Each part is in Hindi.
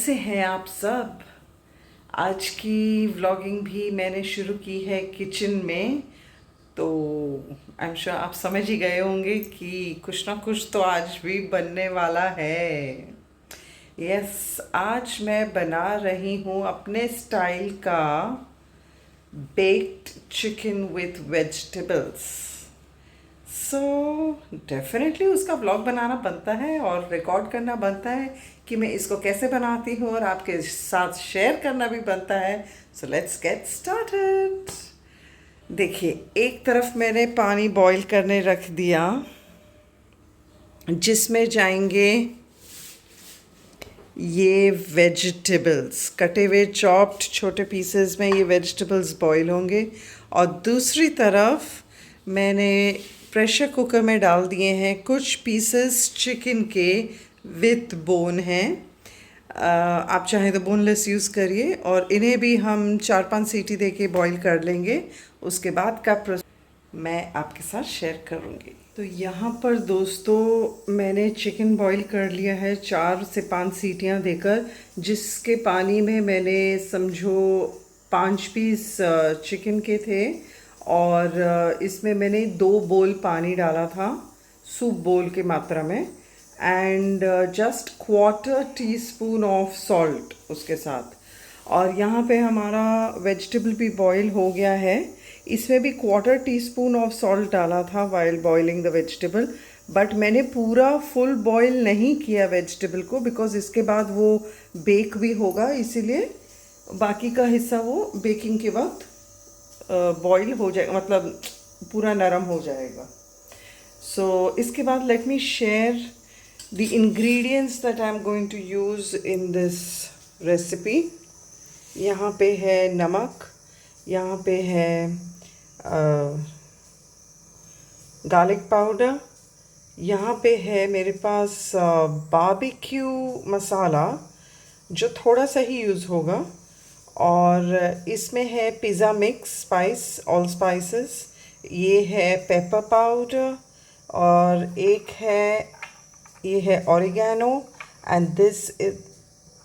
कैसे हैं आप सब। आज की व्लॉगिंग भी मैंने शुरू की है किचन में। तो आई एम श्योर आप समझ ही गए होंगे कि कुछ ना कुछ तो आज भी बनने वाला है। यस, आज मैं बना रही हूँ अपने स्टाइल का baked chicken with vegetables. So definitely उसका व्लॉग बनाना बनता है और रिकॉर्ड करना बनता है कि मैं इसको कैसे बनाती हूँ, और आपके साथ शेयर करना भी बनता है। So let's get started. देखिए, एक तरफ मैंने पानी बॉईल करने रख दिया जिसमें जाएंगे ये वेजिटेबल्स, कटे हुए चॉप्ड छोटे पीसेस में ये वेजिटेबल्स बॉईल होंगे। और दूसरी तरफ मैंने प्रेशर कुकर में डाल दिए हैं कुछ पीसेस चिकन के विथ बोन हैं। आप चाहें तो बोनलेस यूज़ करिए, और इन्हें भी हम 4-5 सीटी दे के बॉईल कर लेंगे। उसके बाद का मैं आपके साथ शेयर करूँगी। तो यहाँ पर दोस्तों मैंने चिकन बॉईल कर लिया है 4 से 5 सीटियाँ देकर, जिसके पानी में मैंने समझो 5 पीस चिकन के थे, और इसमें मैंने 2 बोल पानी डाला था, सूप बोल की मात्रा में, and just 1/4 teaspoon of salt उसके साथ। और यहाँ पे हमारा वेजिटेबल भी बॉईल हो गया है। इसमें भी 1/4 टीस्पून ऑफ सॉल्ट डाला था while boiling the vegetable, but मैंने पूरा फुल बॉईल नहीं किया वेजिटेबल को, बिकॉज इसके बाद वो बेक भी होगा, इसीलिए बाकी का हिस्सा वो बेकिंग के वक्त बॉईल हो जाएगा, मतलब पूरा नरम हो जाएगा। सो इसके बाद let me share the ingredients that I am going to use in this recipe. यहाँ पे है नमक, यहाँ पे है गार्लिक पाउडर, यहाँ पे है मेरे पास बारबेक्यू मसाला जो थोड़ा सा ही यूज़ होगा, और इसमें है pizza mix spice, all spices, ये है पेपर पाउडर, और एक है ये है oregano, and this is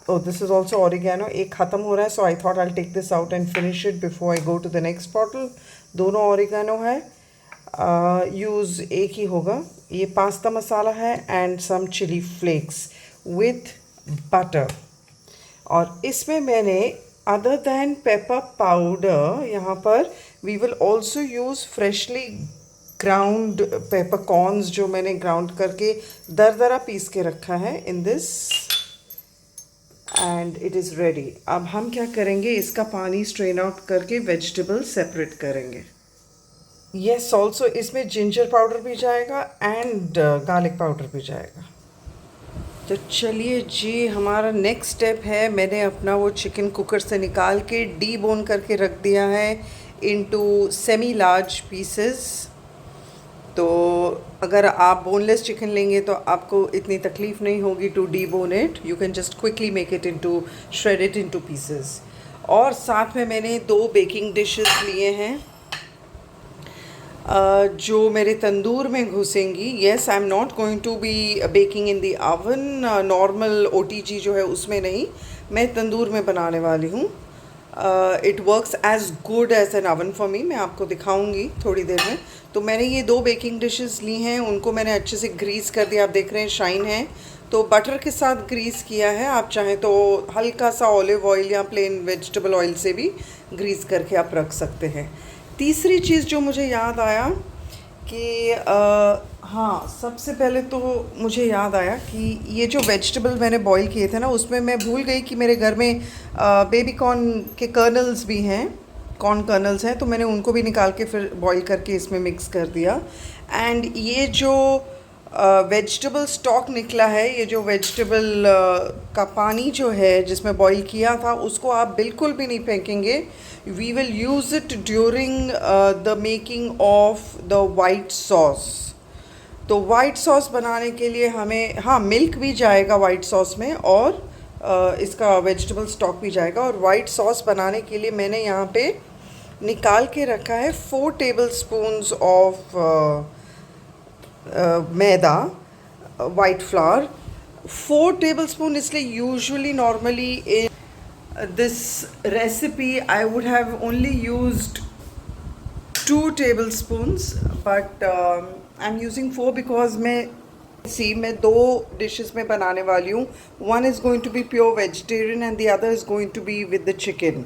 this is also oregano. एक ख़त्म हो रहा है, so I thought I take this out and finish it before I go to the next bottle. दोनों ऑरिगेनो है, यूज़ एक ही होगा। ये पास्ता मसाला है and some chilli flakes with butter. और इसमें मैंने अदर दैन पेपर पाउडर, यहाँ पर we will also use freshly ground peppercorns, जो मैंने ग्राउंड करके दरदरा पीस के रखा है in this, and it is ready. अब हम क्या करेंगे, इसका पानी स्ट्रेन आउट करके वेजिटेबल सेपरेट करेंगे। यस, ऑल्सो इसमें जिंजर पाउडर भी जाएगा एंड गार्लिक पाउडर भी जाएगा। तो चलिए जी, हमारा नेक्स्ट स्टेप है, मैंने अपना वो चिकन कुकर से निकाल के डी बोन करके रख दिया है इनटू सेमी लार्ज पीसेस। तो अगर आप बोनलेस चिकन लेंगे तो आपको इतनी तकलीफ नहीं होगी to debone it, you can just quickly make it into shred it into pieces. और साथ में मैंने 2 बेकिंग डिशेस लिए हैं जो मेरे तंदूर में घुसेंगी। Yes, I am not going to be baking in the oven, normal OTG जो है उसमें नहीं, मैं तंदूर में बनाने वाली हूँ। It works as good as an oven for me, मैं आपको दिखाऊंगी थोड़ी देर में। तो मैंने ये 2 बेकिंग डिशेस ली हैं, उनको मैंने अच्छे से ग्रीस कर दिया, आप देख रहे हैं शाइन है। तो बटर के साथ ग्रीस किया है, आप चाहें तो हल्का सा ऑलिव ऑयल या प्लेन वेजिटेबल ऑयल से भी ग्रीस करके आप रख सकते हैं। तीसरी चीज़ जो मुझे याद आया कि हाँ, सबसे पहले तो मुझे याद आया कि ये जो वेजिटेबल मैंने बॉईल किए थे ना, उसमें मैं भूल गई कि मेरे घर में बेबी कॉर्न के कर्नल्स भी हैं, कॉर्न कर्नल्स हैं, तो मैंने उनको भी निकाल के फिर बॉईल करके इसमें मिक्स कर दिया। एंड ये जो वेजिटेबल स्टॉक निकला है, ये जो वेजिटेबल का पानी जो है जिसमें बॉईल किया था, उसको आप बिल्कुल भी नहीं फेंकेंगे। We will use it during the making of the white sauce. तो वाइट सॉस बनाने के लिए हमें, हाँ, मिल्क भी जाएगा वाइट सॉस में, और इसका वेजिटेबल स्टॉक भी जाएगा। और वाइट सॉस बनाने के लिए मैंने यहाँ पे निकाल के रखा है 4 tablespoons of maida, white flower, 4 tablespoon इसलिए usually normally in this recipe I would have only used 2 tablespoons, but I'm using 4 because मैं दो डिशेस में बनाने वाली हूँ. One is going to be pure vegetarian and the other is going to be with the chicken.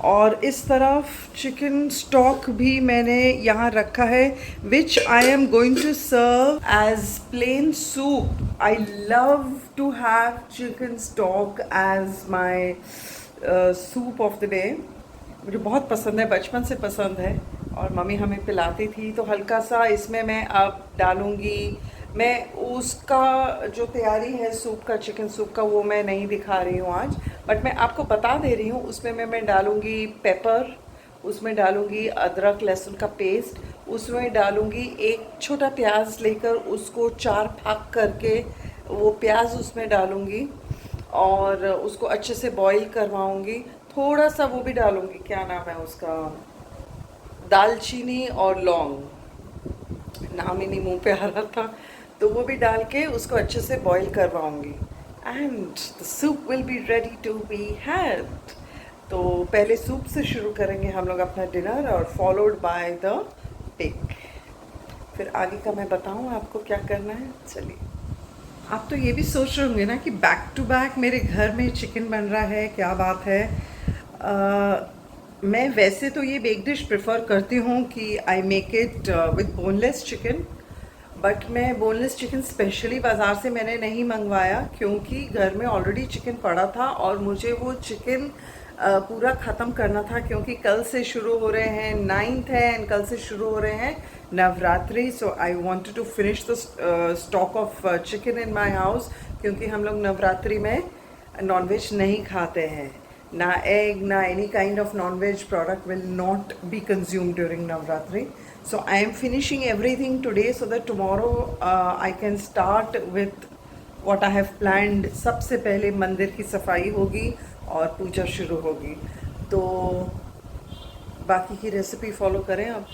और इस तरफ चिकन स्टॉक भी मैंने यहाँ रखा है, which I am going to serve as plain soup. I love to have chicken stock as my soup of the day. मुझे बहुत पसंद है, बचपन से पसंद है और मम्मी हमें पिलाती थी. तो हल्का सा इसमें मैं अब डालूँगी. मैं उसका जो तैयारी है सूप का, चिकन सूप का, वो मैं नहीं दिखा रही हूँ आज, बट मैं आपको बता दे रही हूँ. उसमें मैं डालूँगी पेपर, उसमें डालूँगी अदरक लहसुन का पेस्ट, उसमें डालूँगी एक छोटा प्याज लेकर उसको 4 फाँक करके वो प्याज उसमें डालूँगी और उसको अच्छे से बॉईल करवाऊँगी. थोड़ा सा वो भी डालूँगी, क्या नाम है उसका, दालचीनी और लौंग, नाम ही नहीं मुंह पे आ रहा था, तो वो भी डाल के उसको अच्छे से बॉईल करवाऊँगी. And the soup will be ready to be had. तो पहले सूप से शुरू करेंगे हम लोग अपना डिनर और फॉलोड बाय द पिग. फिर आगे का मैं बताऊँ आपको क्या करना है. चलिए. आप तो ये भी सोच रहे होंगे ना कि बैक टू बैक मेरे घर में चिकन बन रहा है, क्या बात है. मैं वैसे तो ये एक डिश प्रेफर करती हूँ कि I make it with boneless chicken, but मैं बोनलेस चिकन स्पेशली बाज़ार से मैंने नहीं मंगवाया क्योंकि घर में ऑलरेडी चिकन पड़ा था और मुझे वो चिकन पूरा ख़त्म करना था क्योंकि कल से शुरू हो रहे हैं, 9th है एंड कल से शुरू हो रहे हैं Navratri. So I wanted to finish the stock of chicken in my house क्योंकि हम लोग नवरात्रि में नॉनवेज नहीं खाते हैं. ना egg, na any kind of non-veg product will not be consumed during Navratri. So I am finishing everything today so that tomorrow I can start with what I have planned. सबसे पहले मंदिर की सफाई होगी और पूजा शुरू होगी. तो बाकी की रेसिपी फॉलो करें अब.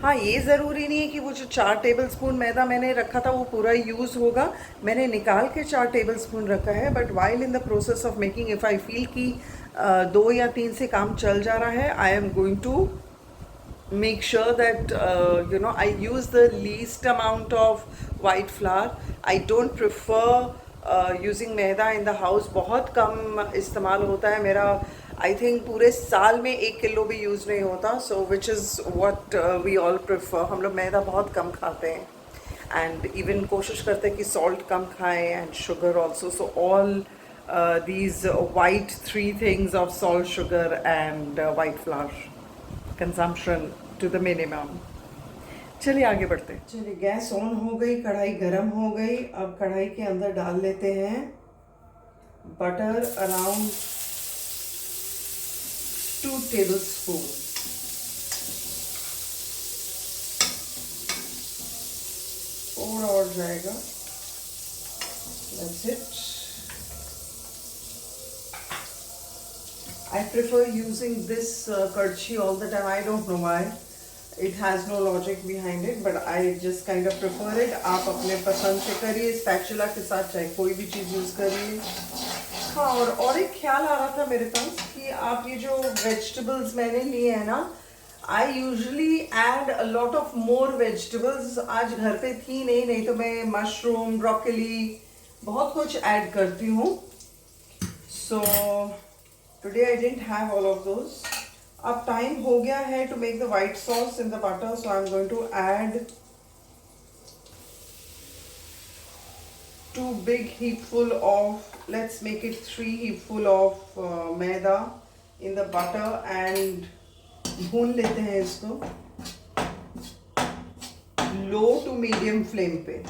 हाँ, ये ज़रूरी नहीं है कि वो जो 4 टेबलस्पून मैदा मैंने रखा था वो पूरा यूज़ होगा. मैंने निकाल के 4 टेबलस्पून रखा है, but while in the process of making if I feel कि 2 या 3 से काम चल जा रहा है, I am going to make sure that I use the least amount of white flour. I don't prefer using maida in the house. बहुत कम इस्तेमाल होता है मेरा. आई थिंक पूरे साल में 1 किलो भी यूज़ नहीं होता. So which is what we all prefer. हम लोग मैदा बहुत कम खाते हैं एंड इवन कोशिश करते हैं कि सॉल्ट कम खाएं and sugar also. So all these white 3 things of salt, sugar and white flour consumption to the minimum. चलिए आगे बढ़ते हैं. चलिए, गैस ऑन हो गई, कढ़ाई गरम हो गई. अब कढ़ाई के अंदर डाल लेते हैं बटर अराउंड 2 tablespoon. थोड़ा और जाएगा. That's it. I prefer using this karchi all the time. I don't know why. It has no logic behind it, but I just kind of prefer it. आप अपने पसंद से करिए. स्पैचुला के साथ चाहे कोई भी चीज़ यूज़ करिए. हाँ, और एक ख्याल आ रहा था मेरे पास कि आप ये जो वेजिटेबल्स मैंने लिए हैं ना, I usually add a lot of more vegetables. आज घर पे थी नहीं तो मैं मशरूम, ब्रोकली, बहुत कुछ ऐड करती हूँ. So today I didn't have all of those. अब टाइम हो गया है to make the white sauce in the butter, so I'm going to add 2 big heapful of, let's make it 3 heapful of maida in the butter and भून लेते हैं इसको लो टू मीडियम फ्लेम पे.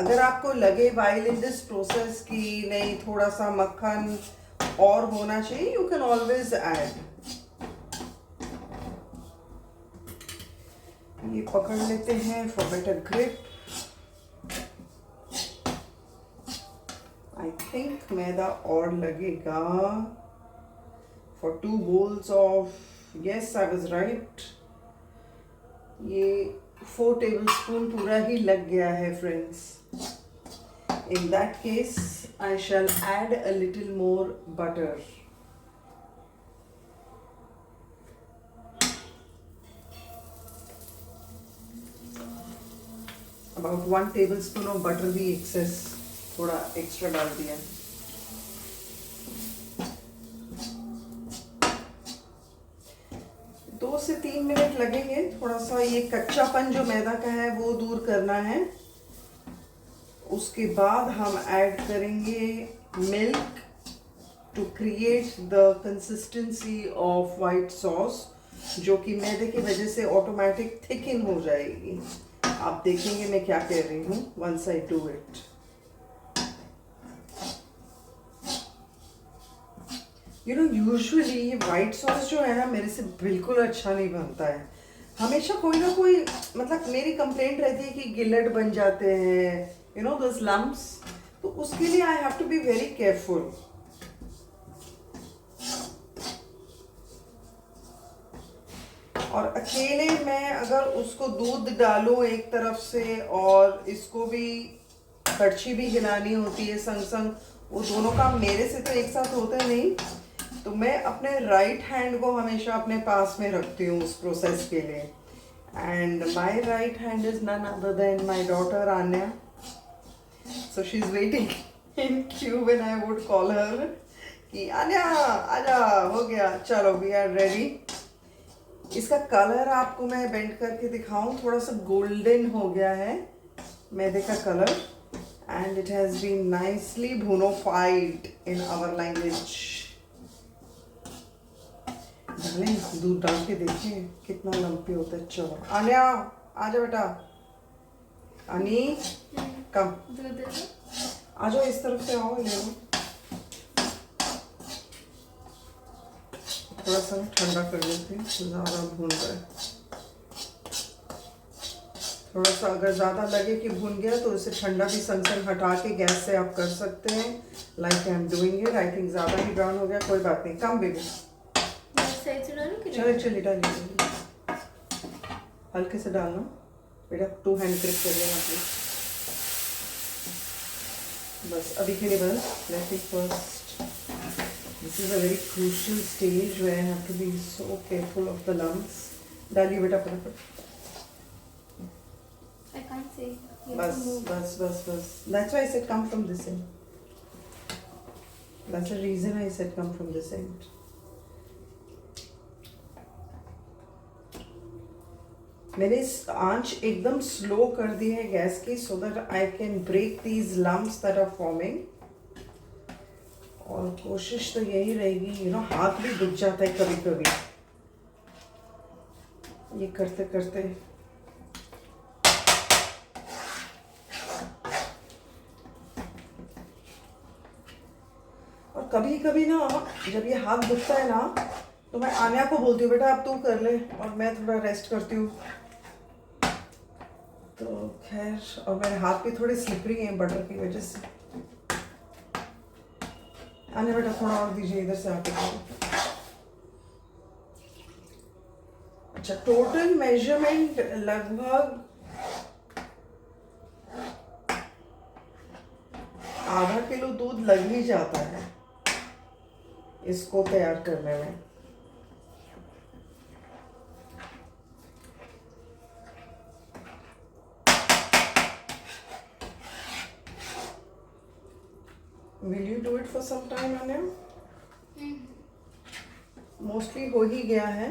अगर आपको लगे वाइल इन दिस प्रोसेस कि नहीं थोड़ा सा मक्खन और होना चाहिए, यू कैन ऑलवेज ऐड. ये पकड़ लेते हैं for better grip. I think मैदा और लगेगा for 2 bowls of, yes I was right, ये 4 tablespoon पूरा ही लग गया है friends. In that case, I shall add a little more butter. About 1 tablespoon of butter भी excess, थोड़ा extra डाल दिया. 2 से 3 मिनट लगेंगे. थोड़ा सा ये कच्चापन जो मैदा का है वो दूर करना है. उसके बाद हम ऐड करेंगे milk to create the consistency of white sauce, जो कि मैदे की वजह से ऑटोमेटिक थिकन हो जाएगी. आप देखेंगे मैं क्या कह रही हूँ once I do it. You know usually ये वाइट सॉस जो है ना मेरे से बिल्कुल अच्छा नहीं बनता है. हमेशा कोई ना कोई, मतलब मेरी कंप्लेंट रहती है कि गिलेट बन जाते हैं, यू नो दोस लम्प्स. तो उसके लिए I have to be very careful. और अकेले मैं अगर उसको दूध डालूं एक तरफ से और इसको भी कड़छी भी हिलानी होती है संग संग, वो दोनों काम मेरे से तो एक साथ होते नहीं. तो मैं अपने राइट हैंड को हमेशा अपने पास में रखती हूँ उस प्रोसेस के लिए. And my right hand is none other than my daughter Anya. So she is waiting in queue when I would call her कि आन्या आजा, हो गया, चलो वी आर रेडी. इसका कलर आपको मैं बेंड करके दिखाऊं, थोड़ा सा गोल्डन हो गया है मैदे का colour. And it has been nicely भुनोफाइड इन आवर लैंग्वेज. डालें दूध डाल के देखें कितना लंपी होता है. चलो आन्या आजा बेटा. अनी कम आ जाओ, इस तरफ से आओ, ले लो. थोड़ा सा ठंडा कर देते हैं, ज़्यादा भून गए. थोड़ा सा अगर ज़्यादा लगे कि भून गया तो इसे ठंडा भी संग संग हटा के गैस से आप कर सकते हैं, like I am doing it. I think ज़्यादा ही ब्राउन हो गया, कोई बात नहीं. कम बेबी, चलो चलिए डालिए, हल्के से डालना बेटा. 2 हैंड ग्रिप कर लेना प्लीज. बस अभी के लिए बस. Let me first, this is a very crucial stage where I have to be so careful of the lumps. डालिए बेटा फटाफट. I can't say. बस बस बस बस. That's why I said come from this end. That's the reason I said come from this end. मैंने इस आंच एकदम स्लो कर दी है गैस की, so that I can break these lumps that are forming. और कोशिश तो यही रहेगी, यू नो हाथ भी दुख जाता है कभी कभी ये करते करते. और कभी कभी ना जब ये हाथ दुखता है ना तो मैं आन्या को बोलती हूँ बेटा अब तू कर ले, और मैं थोड़ा रेस्ट करती हूँ. तो खैर, और मेरे हाथ भी थोड़े स्लिपरी हैं बटर की वजह से. आने बेटा थोड़ा और दीजिए इधर से आके. अच्छा, टोटल मेजरमेंट लगभग आधा किलो दूध लग ही जाता है इसको तैयार करने में. Will you do it for some time, Anya? Mostly हो ही गया है,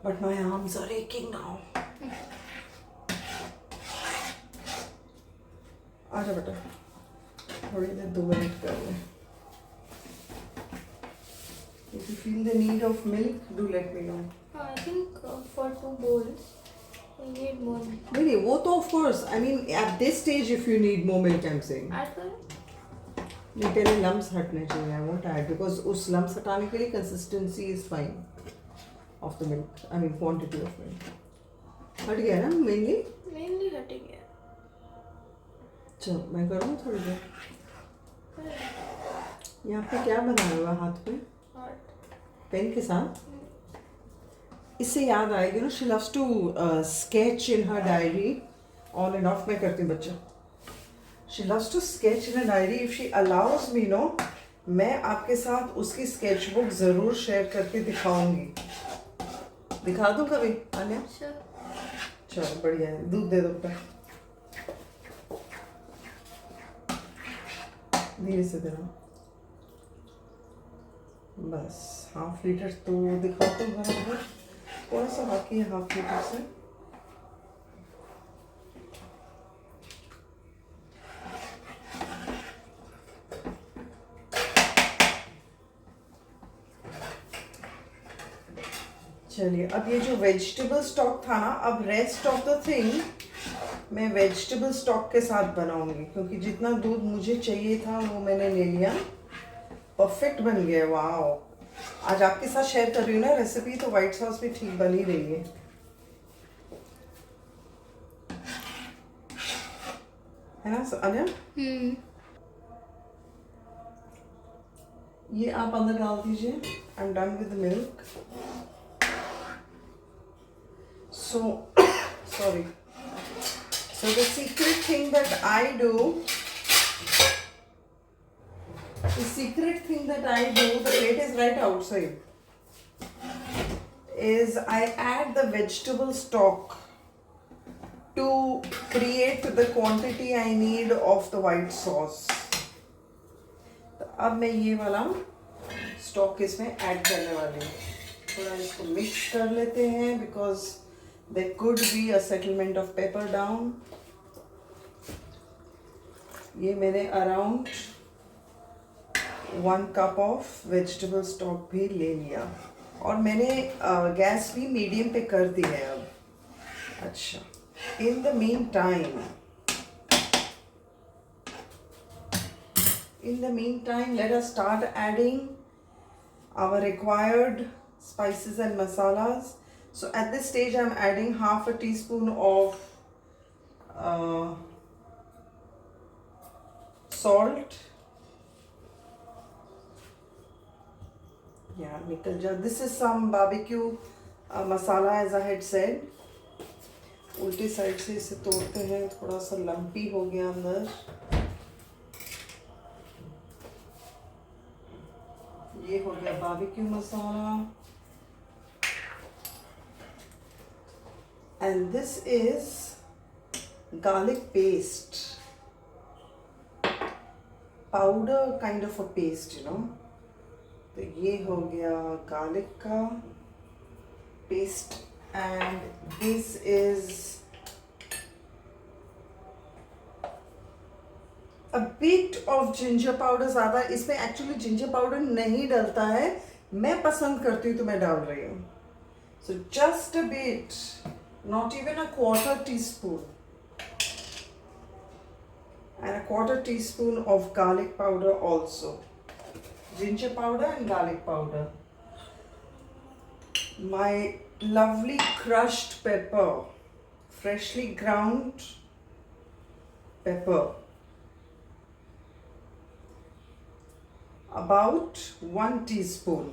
but my arms are aching now. आजा बेटा, थोड़ी देर 2 मिनट कर ले. If you feel the need of milk, do let me know. I think for 2 bowls, we need more. नहीं, वो तो of course. I mean, at this stage, if you need more milk, I'm saying. Add करें? नहीं, पहले लम्स हटने चाहिए. I won't add because उस लम्स हटाने के लिए consistency is fine of the milk. I mean quantity of milk. हट गया ना mainly? Mainly हट गया. चलो मैं करूँ थोड़ी देर. यहाँ पे क्या बनाया हुआ हाथ पे? पेन के साथ. इससे याद आएगी ना, she loves to sketch in her diary on and off. मैं करती हूँ बच्चा. She loves to sketch in a diary. If she allows me, no, मैं आपके साथ उसकी स्केच बुक जरूर शेयर करके दिखाऊंगी. दिखा दूं कभी आलिया? Sure. चलो बढ़िया है. दूध दे दो बेटा. धीरे से देना. बस हाफ लीटर तो दिखाओ तो बराबर. थोड़ा सा बाकी है हाफ लीटर से. चलिए अब ये जो वेजिटेबल स्टॉक था ना, अब रेस्ट ऑफ द थिंग मैं वेजिटेबल स्टॉक के साथ बनाऊंगी, क्योंकि जितना दूध मुझे चाहिए था वो मैंने ले लिया. परफेक्ट बन गया. वाओ. आज आपके साथ शेयर कर रही हूँ ना रेसिपी, तो व्हाइट सॉस भी ठीक बन ही रही है ना अनिया? ये आप अंदर डाल दीजिए. I am done with milk. So, sorry. So the secret thing that I do, the plate is right outside, is I add the vegetable stock to create the quantity I need of the white sauce. तो अब मैं ये वाला स्टॉक इसमें ऐड करने वाली हूँ. थोड़ा इसको मिक्स कर लेते हैं, because there could be a settlement of pepper down. ये मैंने around 1 cup of vegetable stock भी ले लिया, और मैंने गैस भी मीडियम पे कर दी है अब. अच्छा. In the meantime, let us start adding our required spices and masalas. So at this stage I'm adding half a teaspoon of salt. Yeah, nikal ja. This is some barbecue masala, as I had said. उल्टी साइड से इसे तोड़ते हैं. थोड़ा सा लंपी हो गया अंदर. ये हो गया barbecue masala. And this is garlic paste, powder kind of a paste, you know. तो ये हो गया garlic का paste, and this is a bit of ginger powder. ज़्यादा इसमें actually ginger powder नहीं डलता है, मैं पसंद करती हूँ तो मैं डाल रही हूँ. So just a bit. Not even a quarter teaspoon. And a quarter teaspoon of garlic powder also. Ginger powder and garlic powder. My lovely crushed pepper. Freshly ground pepper. About 1 teaspoon.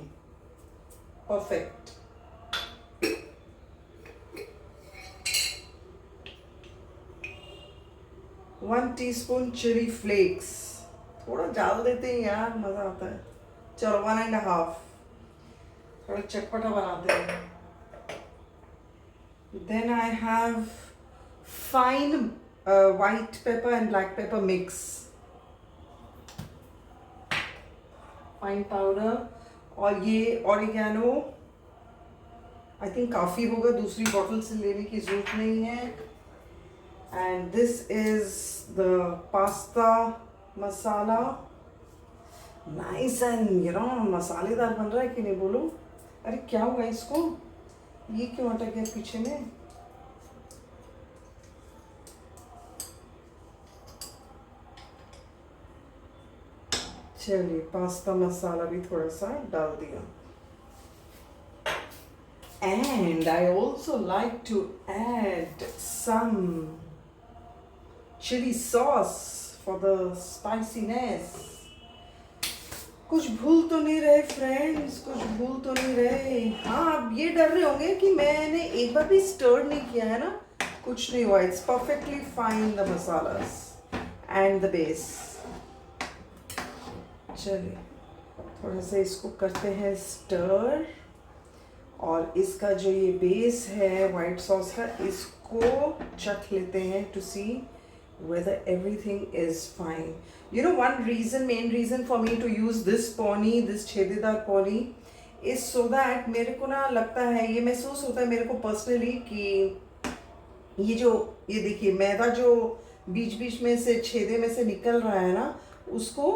Perfect. 1 teaspoon chili flakes. थोड़ा डाल देते हैं यार, मज़ा आता है. चलो 1.5. थोड़ा चटपटा बनाते हैं. Then I have fine white pepper and black pepper mix. Fine powder. और ये oregano. I think काफ़ी होगा, दूसरी बॉटल से लेने की ज़रूरत नहीं है. And this is the pasta masala. Nice and मसालेदार बन रहा है कि नहीं बोलो. अरे क्या हुआ इसको? ये क्यों अटक गया पीछे में? चलिए पास्ता मसाला भी थोड़ा सा डाल दिया. And I also like to add some chili sauce for the spiciness. कुछ भूल तो नहीं रहे फ्रेंड्स, कुछ भूल तो नहीं रहे. हाँ, आप ये डर रहे होंगे कि मैंने एक बार भी स्टर नहीं किया है ना. कुछ नहीं हुआ. It's perfectly fine the masalas. And the base. चलिए थोड़ा सा इसको करते हैं स्टर, और इसका जो ये बेस है वाइट सॉस का, इसको चख लेते हैं to see whether everything is fine. You know, main reason for me to use this pony, this छेदेदार pony, is so that मेरे को ना लगता है, ये महसूस होता है मेरे को पर्सनली कि ये देखिए मैदा जो बीच बीच में से छेदे में से निकल रहा है ना, उसको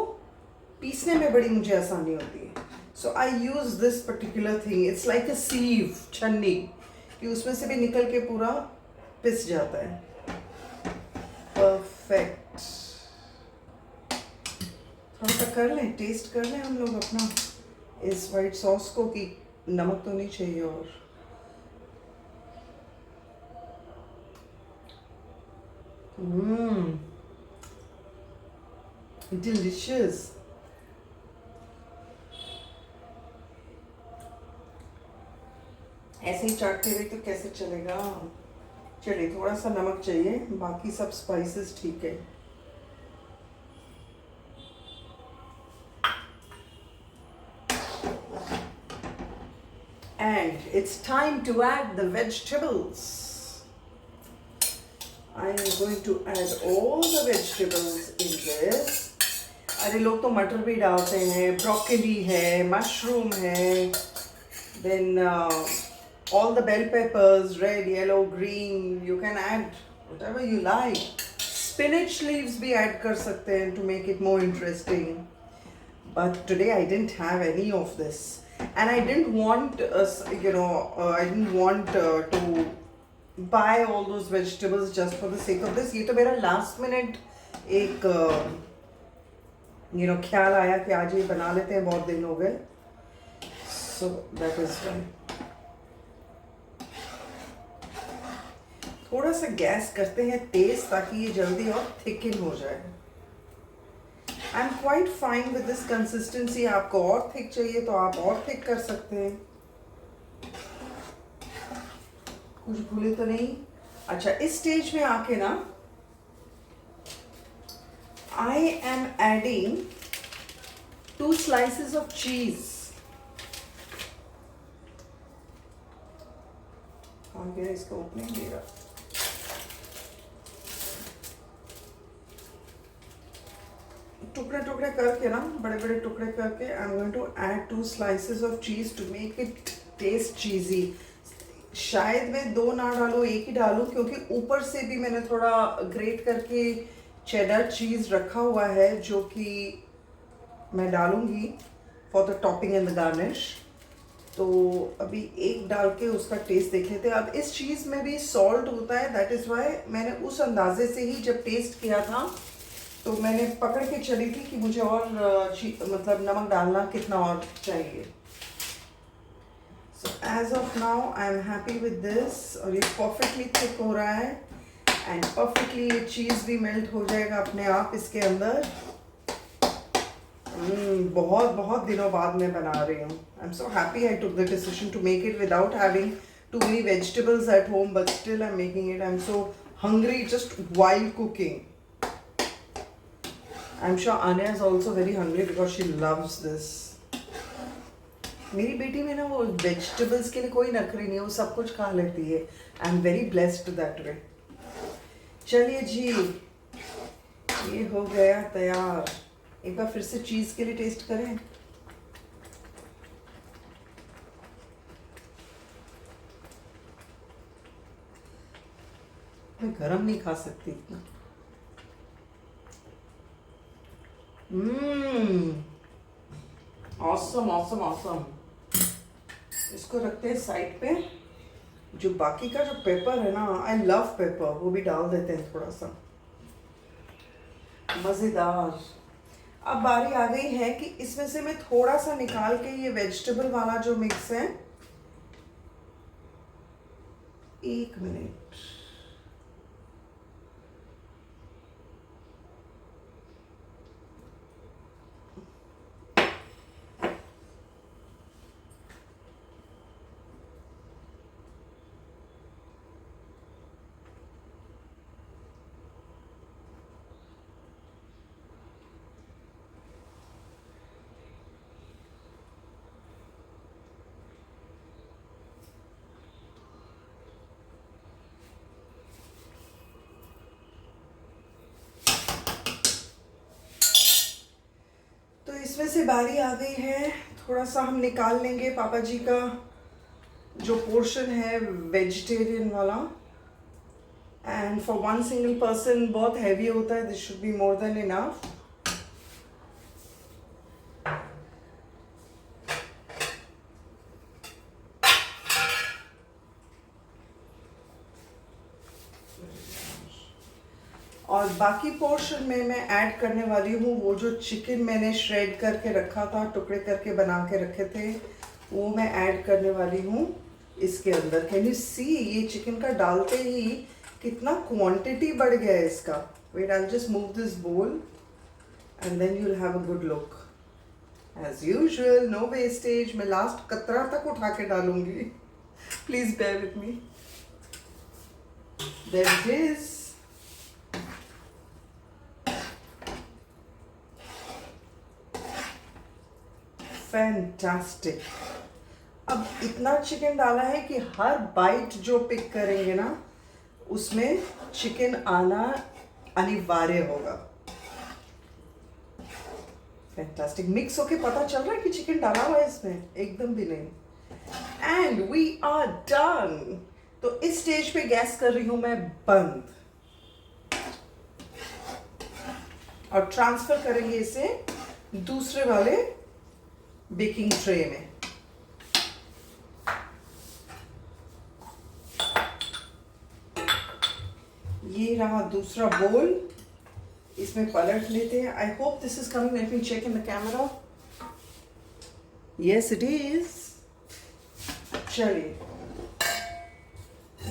पीसने में बड़ी मुझे आसानी होती है। So I use this particular thing, it's like a sieve, छन्नी, कि उसमें से भी निकल के पूरा पिस जाता है। परफेक्ट। थोड़ा सा कर लें, टेस्ट कर लें हम लोग अपना इस वाइट सॉस को, कि नमक तो नहीं चाहिए। और डिलिशियस। ऐसे ही चाटते हुए तो कैसे चलेगा। चलिए थोड़ा सा नमक चाहिए, बाकी सब स्पाइसेस ठीक है। And it's time to add the vegetables. I am going to add all the vegetables in this. अरे लोग तो मटर भी डालते हैं, ब्रोकली है, मशरूम है, then all the bell peppers, red, yellow, green, you can add whatever you like. Spinach leaves भी add कर सकते हैं to make it more interesting. But today I didn't have any of this, and I didn't want I didn't want to buy all those vegetables just for the sake of this. ये तो मेरा last minute एक ख्याल आया कि आज ये बना लेते हैं, बहुत दिन हो गए। So that is why. थोड़ा सा गैस करते हैं तेज, ताकि ये जल्दी और थिकन हो जाए। I am quite fine with this consistency. आपको और थिक चाहिए तो आप और थिक कर सकते हैं। कुछ भूले तो नहीं? अच्छा, इस स्टेज में आके ना I am adding 2 slices of cheese. कहाँ गया इसका ओपनिंग दे रहा? टुकड़े टुकड़े करके ना, बड़े बड़े टुकड़े करके I am going to add 2 slices of cheese to make it taste cheesy. शायद मैं 2 ना डालूँ, 1 ही डालूँ, क्योंकि ऊपर से भी मैंने थोड़ा ग्रेट करके चेडर चीज़ रखा हुआ है, जो कि मैं डालूँगी for the topping and the garnish. तो अभी 1 डाल के उसका टेस्ट देख लेते हैं। अब इस चीज़ में भी सॉल्ट होता है, दैट इज़ वाई मैंने उस अंदाजे से ही जब टेस्ट किया था तो मैंने पकड़ के चली थी कि मुझे और मतलब नमक डालना कितना और चाहिए। So as of now I am happy with this. और ये परफेक्टली थिक हो रहा है, एंड परफेक्टली ये चीज़ भी मेल्ट हो जाएगा अपने आप इसके अंदर। बहुत बहुत दिनों बाद मैं बना रही हूँ। I am so happy I took the decision to make it without having too many vegetables at home, but still I am making it. I am so hungry just while cooking. I'm sure Anya is also very hungry because she loves this. मेरी बेटी में ना वो वेजिटेबल्स के लिए कोई नखरे नहीं है, वो सब कुछ खा लेती है। I am very blessed that way. चलिए जी, ये हो गया तैयार। एक बार फिर से चीज़ के लिए टेस्ट करें। मैं गरम नहीं खा सकती इतना। Awesome awesome awesome. इसको रखते हैं साइड पे। जो बाकी का जो पेपर है ना, आई लव पेपर, वो भी डाल देते हैं थोड़ा सा। मज़ेदार। अब बारी आ गई है कि इसमें से मैं थोड़ा सा निकाल के ये वेजिटेबल वाला जो मिक्स है, 1 मिनट। इसमें से बारी आ गई है, थोड़ा सा हम निकाल लेंगे पापा जी का जो पोर्शन है वेजिटेरियन वाला। And for one single person बहुत हैवी होता है, this should be more than enough. और बाकी पोर्शन में मैं ऐड करने वाली हूँ वो जो चिकन मैंने श्रेड करके रखा था, टुकड़े करके बना के रखे थे, वो मैं ऐड करने वाली हूँ इसके अंदर। कैन यू सी, ये चिकन का डालते ही कितना क्वांटिटी बढ़ गया है इसका। Wait, I just move this bowl and then you will have a good look. As usual no wastage, मैं लास्ट कतरा तक उठा के डालूंगी। Please bear with me. There it is. Fantastic. अब इतना चिकन डाला है कि हर बाइट जो पिक करेंगे ना उसमें चिकन आना अनिवार्य होगा। फैंटास्टिक। मिक्स होके पता चल रहा है कि चिकन डाला हुआ है इसमें? एकदम भी नहीं। And we are done. तो इस स्टेज पे गैस कर रही हूं मैं बंद, और ट्रांसफर करेंगे इसे दूसरे वाले बेकिंग ट्रे में। ये रहा दूसरा बोल, इसमें पलट लेते हैं। I hope this is coming, let me check in the camera. Yes it is. चलिए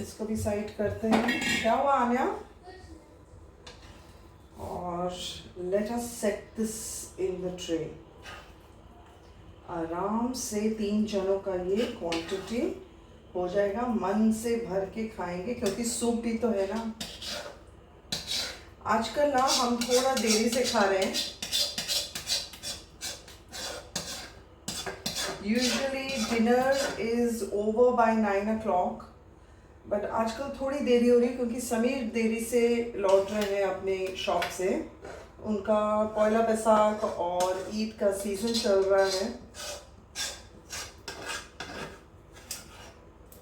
इसको भी साइड करते हैं। क्या हुआ आन्या? और let us set this in the tray. आराम से 3 जनों का ये क्वांटिटी हो जाएगा। मन से भर के खाएंगे क्योंकि सूप भी तो है ना। आजकल ना हम थोड़ा देरी से खा रहे हैं। Usually dinner is over by 9 o'clock, but आजकल थोड़ी देरी हो रही है क्योंकि समीर देरी से लौट रहे हैं अपने शॉप से। उनका पहला बैसाख और ईद का सीजन चल रहा है।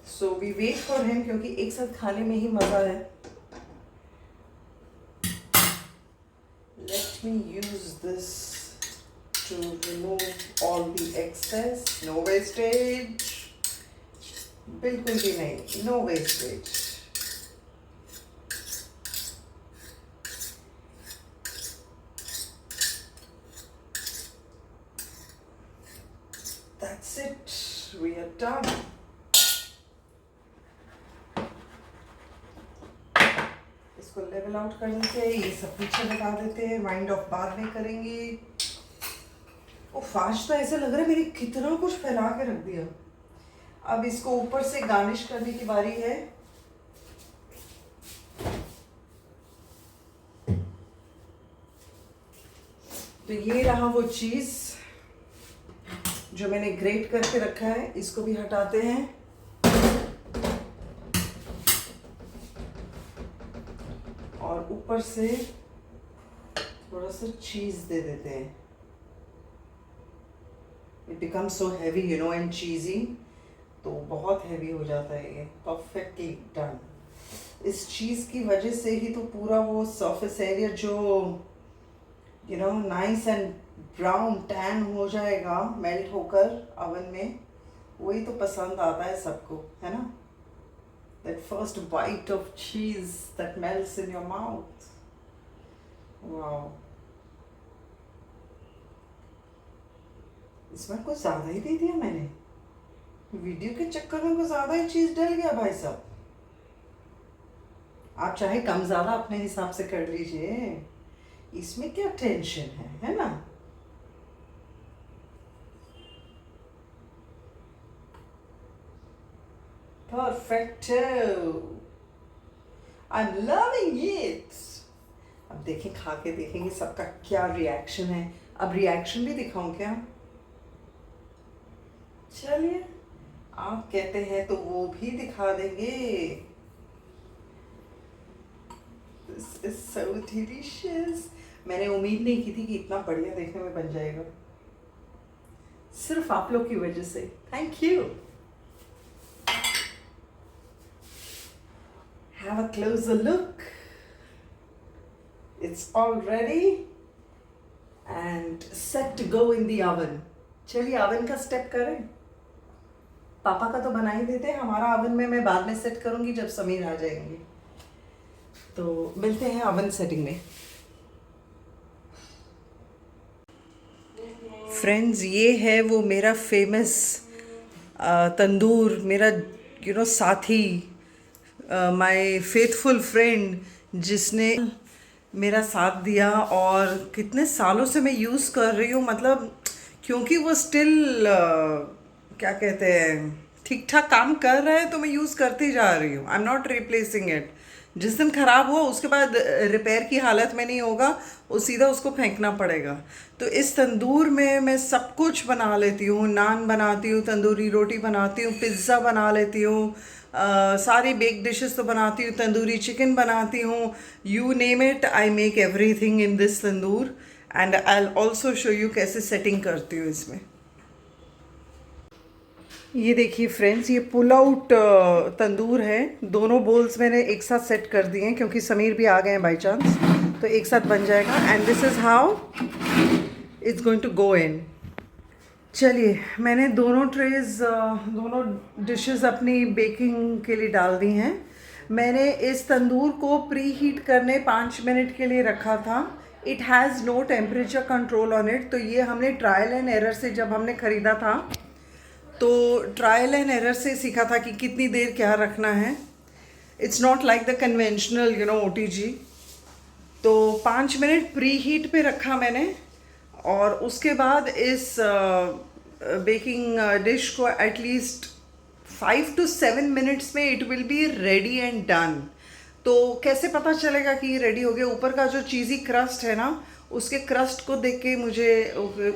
So we wait for him क्योंकि एक साथ खाने में ही मजा है। Let me use this to remove all the excess. No wastage, बिल्कुल भी नहीं, no wastage. That's it. We are done. इसको लेवल आउट कर देते हैं, ये सब पीछे लगा देते हैं, वाइंड ऑफ बाद में करेंगे। ओ फास्ट, तो ऐसे लग रहा है मेरी कितना कुछ फैला के रख दिया। अब इसको ऊपर से गार्निश करने की बारी है। तो ये रहा वो चीज जो मैंने ग्रेट करके रखा है, इसको भी हटाते हैं। और ऊपर से थोड़ा सा चीज दे देते हैं। It becomes so heavy you know and cheesy, तो बहुत हैवी हो जाता है ये। Perfectly done. इस चीज की वजह से ही तो पूरा वो सरफेस एरिया जो you know nice and brown tan हो जाएगा मेल्ट होकर ओवन में, वही तो पसंद आता है सबको, है ना। दैट फर्स्ट बाइट ऑफ चीज that melts in your mouth. Wow, इसमें कुछ ज्यादा ही दे दिया मैंने। वीडियो के चक्कर में कुछ ज्यादा ही चीज डल गया भाई साहब। आप चाहे कम ज्यादा अपने हिसाब से कर लीजिए, इसमें क्या टेंशन है ना। Perfect, I am loving it. अब देखें, खा के देखेंगे सबका क्या रिएक्शन है। अब रिएक्शन भी दिखाऊं क्या? चलिए, आप कहते हैं तो वो भी दिखा देंगे। This is so delicious. मैंने उम्मीद नहीं की थी कि इतना बढ़िया देखने में बन जाएगा। सिर्फ आप लोग की वजह से. Thank you. Have a closer look. It's all ready and set to go in the oven. चलिए oven का step करें. पापा का तो बना ही देते हैं, हमारा oven में मैं बाद में सेट करूंगी जब समीर आ जाएंगे. तो मिलते हैं oven setting में. फ्रेंड्स, ये है वो मेरा फेमस तंदूर, मेरा साथी, माय फेथफुल फ्रेंड, जिसने मेरा साथ दिया और कितने सालों से मैं यूज़ कर रही हूँ. मतलब क्योंकि वो स्टिल क्या कहते हैं, ठीक ठाक काम कर रहा है तो मैं यूज़ करती जा रही हूँ. I am not replacing it. जिस दिन ख़राब हुआ उसके बाद रिपेयर की हालत में नहीं होगा, वो सीधा उसको फेंकना पड़ेगा. तो इस तंदूर में मैं सब कुछ बना लेती हूँ. नान बनाती हूँ, तंदूरी रोटी बनाती हूँ, पिज़्ज़ा बना लेती हूँ, सारी बेक डिशेस तो बनाती हूँ, तंदूरी चिकन बनाती हूँ. You name it, I make everything in this tandoor. And I will also show you कैसे सेटिंग करती हूँ इसमें. ये देखिए फ्रेंड्स, ये पुल आउट तंदूर है. दोनों बोल्स मैंने एक साथ सेट कर दिए हैं क्योंकि समीर भी आ गए हैं बाई चांस, तो एक साथ बन जाएगा. And this is how it's going to go in. चलिए, मैंने दोनों ट्रेज, दोनों डिशेस अपनी बेकिंग के लिए डाल दी हैं. मैंने इस तंदूर को प्री हीट करने 5 मिनट के लिए रखा था. It has no temperature control on it. तो ये हमने ट्रायल एंड एरर से, जब हमने ख़रीदा था तो ट्रायल एंड एरर से सीखा था कि कितनी देर क्या रखना है. It's not like the conventional OTG. तो 5 मिनट प्री हीट पे रखा मैंने, और उसके बाद इस बेकिंग डिश को एटलीस्ट 5 to 7 मिनट्स में it will be ready and done. तो कैसे पता चलेगा कि ये रेडी हो गया? ऊपर का जो चीज़ी क्रस्ट है ना, उसके क्रस्ट को देख के मुझे,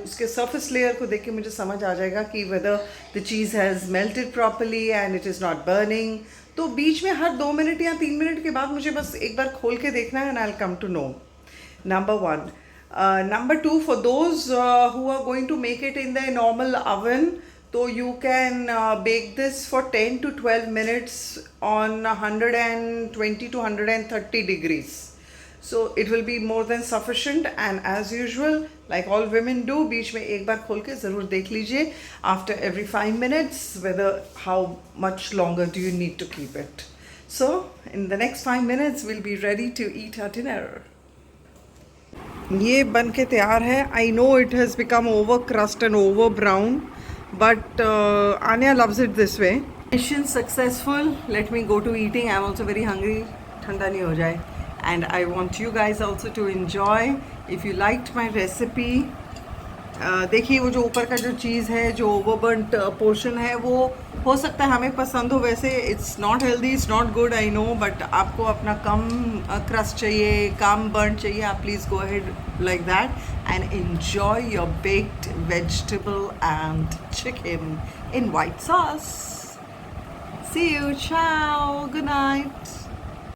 उसके सरफेस लेयर को देख के मुझे समझ आ जाएगा कि whether the cheese has melted properly and it is not burning. तो बीच में हर 2 मिनट या 3 मिनट के बाद मुझे बस एक बार खोल के देखना है, and I will come to know. Number 1. Number 2, for those who are going to make it in the normal oven, so you can bake this for 10 to 12 minutes on 120 to 130 degrees. So it will be more than sufficient. And as usual, like all women do, बीच में एक बार खोल के ज़रूर देख लीजिए after every 5 minutes whether how much longer do you need to keep it. So in the next 5 minutes we'll be ready to eat our dinner. ये बन के तैयार है. I know it has become over crust and over brown, but Anya loves it this way. Mission successful. Let me go to eating. I am also very hungry. ठंडा नहीं हो जाए. And I want you guys also to enjoy. If you liked my recipe, देखिए वो जो ऊपर का जो चीज़ है, जो ओवरबर्नट पोर्शन है, वो हो सकता है हमें पसंद हो. वैसे it's not healthy, it's not good, I know. But आपको अपना कम क्रस्ट चाहिए, कम बर्न चाहिए, आप please go ahead like that and enjoy your baked vegetable and chicken in white sauce. See you. Ciao. Good night.